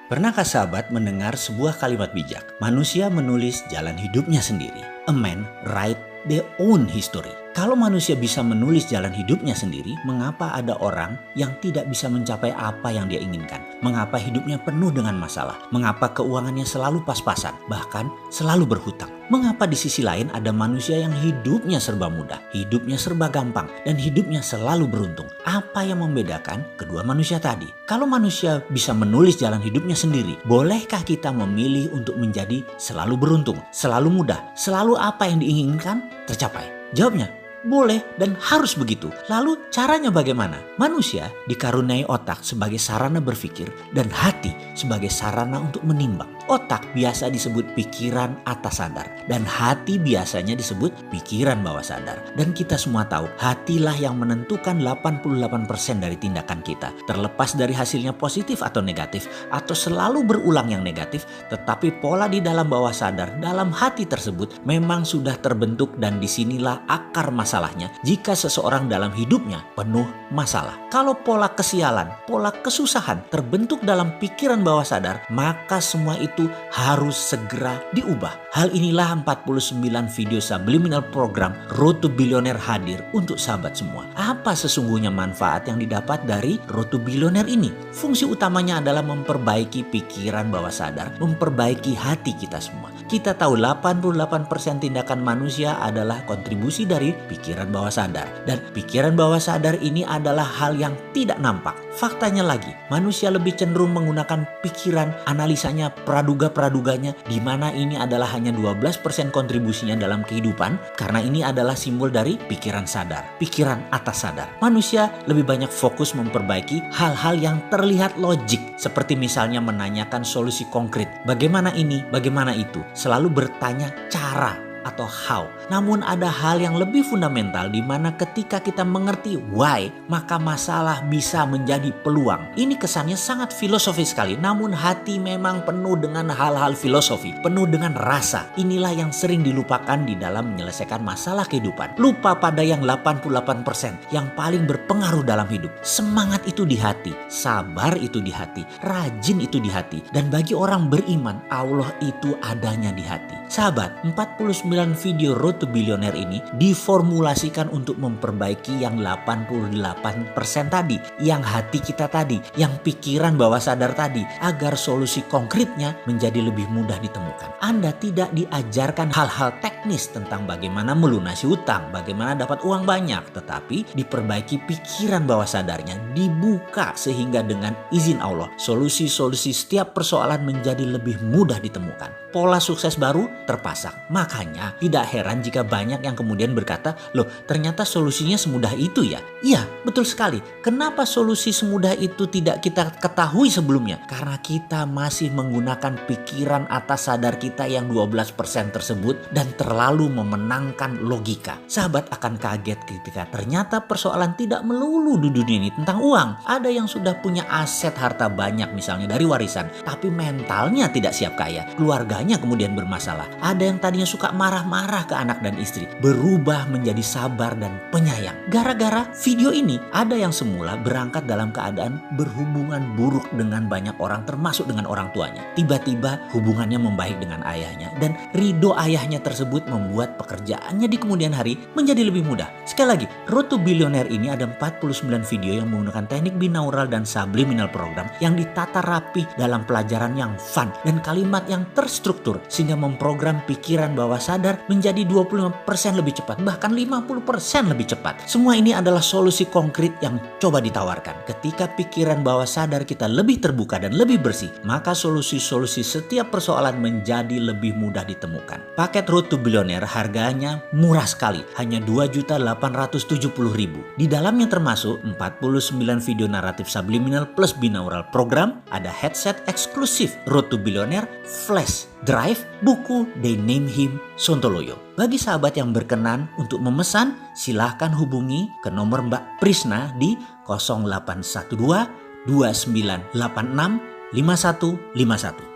Pernahkah sahabat mendengar sebuah kalimat bijak? Manusia menulis jalan hidupnya sendiri. A man write their own history. Kalau manusia bisa menulis jalan hidupnya sendiri, mengapa ada orang yang tidak bisa mencapai apa yang dia inginkan? Mengapa hidupnya penuh dengan masalah? Mengapa keuangannya selalu pas-pasan, bahkan selalu berhutang? Mengapa di sisi lain ada manusia yang hidupnya serba mudah, hidupnya serba gampang, dan hidupnya selalu beruntung? Apa yang membedakan kedua manusia tadi? Kalau manusia bisa menulis jalan hidupnya sendiri, bolehkah kita memilih untuk menjadi selalu beruntung, selalu mudah, selalu apa yang diinginkan tercapai? Jawabnya, boleh dan harus begitu. Lalu caranya bagaimana? Manusia dikaruniai otak sebagai sarana berpikir dan hati sebagai sarana untuk menimbang. Otak biasa disebut pikiran atas sadar dan hati biasanya disebut pikiran bawah sadar. Dan kita semua tahu hatilah yang menentukan 88% dari tindakan kita. Terlepas dari hasilnya positif atau negatif atau selalu berulang yang negatif, tetapi pola di dalam bawah sadar dalam hati tersebut memang sudah terbentuk dan disinilah akar masalahnya jika seseorang dalam hidupnya penuh masalah. Kalau pola kesialan, pola kesusahan terbentuk dalam pikiran bawah sadar, maka semua itu harus segera diubah. Hal inilah 49 video subliminal program Road to Billionaire hadir untuk sahabat semua. Apa sesungguhnya manfaat yang didapat dari Road to Billionaire ini? Fungsi utamanya adalah memperbaiki pikiran bawah sadar, memperbaiki hati kita semua. Kita tahu 88% tindakan manusia adalah kontribusi dari pikiran bawah sadar. Dan pikiran bawah sadar ini adalah hal yang tidak nampak. Faktanya lagi, manusia lebih cenderung menggunakan pikiran, analisanya, praduga-praduganya, di mana ini adalah hanya 12% kontribusinya dalam kehidupan, karena ini adalah simbol dari pikiran sadar, pikiran atas sadar. Manusia lebih banyak fokus memperbaiki hal-hal yang terlihat logik, seperti misalnya menanyakan solusi konkret. Bagaimana ini, bagaimana itu? Selalu bertanya cara atau how. Namun ada hal yang lebih fundamental di mana ketika kita mengerti why, maka masalah bisa menjadi peluang. Ini kesannya sangat filosofis sekali, namun hati memang penuh dengan hal-hal filosofi, penuh dengan rasa. Inilah yang sering dilupakan di dalam menyelesaikan masalah kehidupan. Lupa pada yang 88% yang paling berpengaruh dalam hidup. Semangat itu di hati, sabar itu di hati, rajin itu di hati. Dan bagi orang beriman, Allah itu adanya di hati. Sahabat, 49 video Road to Billionaire ini diformulasikan untuk memperbaiki yang 88% tadi, yang hati kita tadi, yang pikiran bawah sadar tadi, agar solusi konkretnya menjadi lebih mudah ditemukan. Anda tidak diajarkan hal-hal teknis tentang bagaimana melunasi utang, bagaimana dapat uang banyak, tetapi diperbaiki pikiran bawah sadarnya, dibuka sehingga dengan izin Allah, solusi-solusi setiap persoalan menjadi lebih mudah ditemukan. Pola sukses baru terpasang. Makanya tidak heran jika banyak yang kemudian berkata, loh ternyata solusinya semudah itu ya? Iya, betul sekali. Kenapa solusi semudah itu tidak kita ketahui sebelumnya? Karena kita masih menggunakan pikiran atas sadar kita yang 12% tersebut dan terlalu memenangkan logika. Sahabat akan kaget ketika ternyata persoalan tidak melulu di dunia ini tentang uang. Ada yang sudah punya aset harta banyak misalnya dari warisan, tapi mentalnya tidak siap kaya. Keluarganya kemudian bermasalah. Ada yang tadinya suka marah-marah ke anak dan istri, berubah menjadi sabar dan penyayang. Gara-gara video ini, ada yang semula berangkat dalam keadaan berhubungan buruk dengan banyak orang, termasuk dengan orang tuanya. Tiba-tiba hubungannya membaik dengan ayahnya, dan ridho ayahnya tersebut membuat pekerjaannya di kemudian hari menjadi lebih mudah. Sekali lagi, Road to Billionaire ini ada 49 video yang menggunakan teknik binaural dan subliminal program yang ditata rapi dalam pelajaran yang fun dan kalimat yang terstruktur sehingga memprogram pikiran bawah sadar menjadi 25% lebih cepat, bahkan 50% lebih cepat. Semua ini adalah solusi konkret yang coba ditawarkan. Ketika pikiran bawah sadar kita lebih terbuka dan lebih bersih, maka solusi-solusi setiap persoalan menjadi lebih mudah ditemukan. Paket Road to Billionaire harganya murah sekali, hanya Rp2.870.000. Di dalamnya termasuk 49 video naratif subliminal plus binaural program, ada headset eksklusif Road to Billionaire, flash drive, buku They Name Him Sontoloyo. Bagi sahabat yang berkenan untuk memesan, silahkan hubungi ke nomor Mbak Prisna di 0812 2986 5151.